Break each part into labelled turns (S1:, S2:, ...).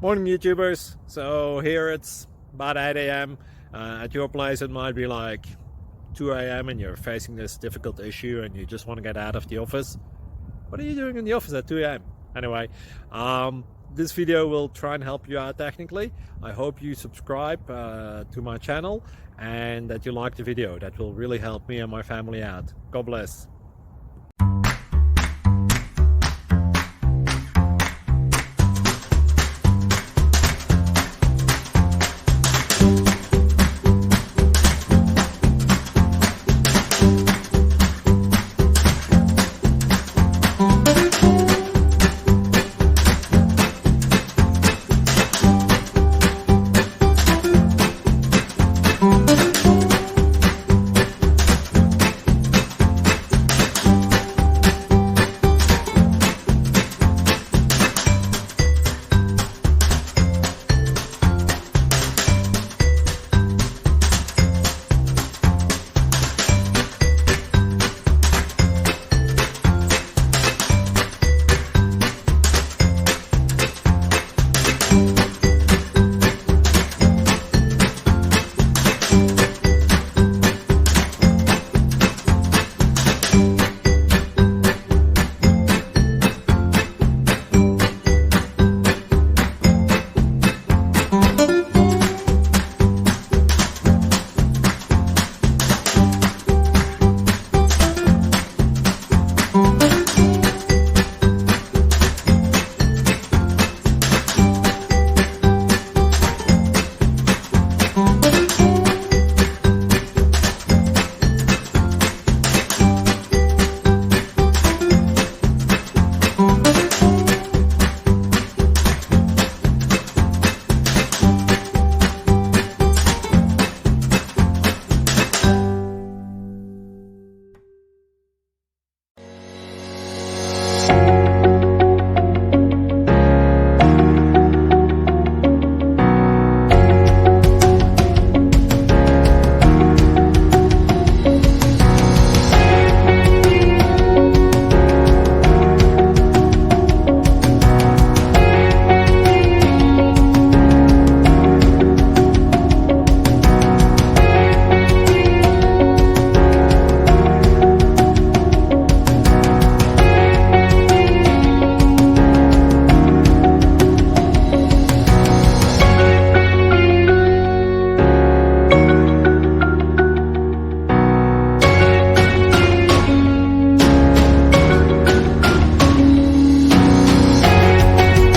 S1: Morning YouTubers. So here it's about 8 a.m. At your place it might be like 2 a.m. and you're facing this difficult issue and you just want to get out of the office. What are you doing in the office at 2 a.m.? Anyway, this video will try and help you out technically. I hope you subscribe to my channel and that you like the video. That will really help me and my family out. God bless.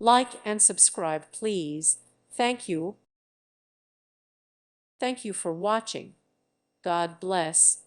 S2: Like and subscribe, please. Thank you. Thank you for watching. God bless.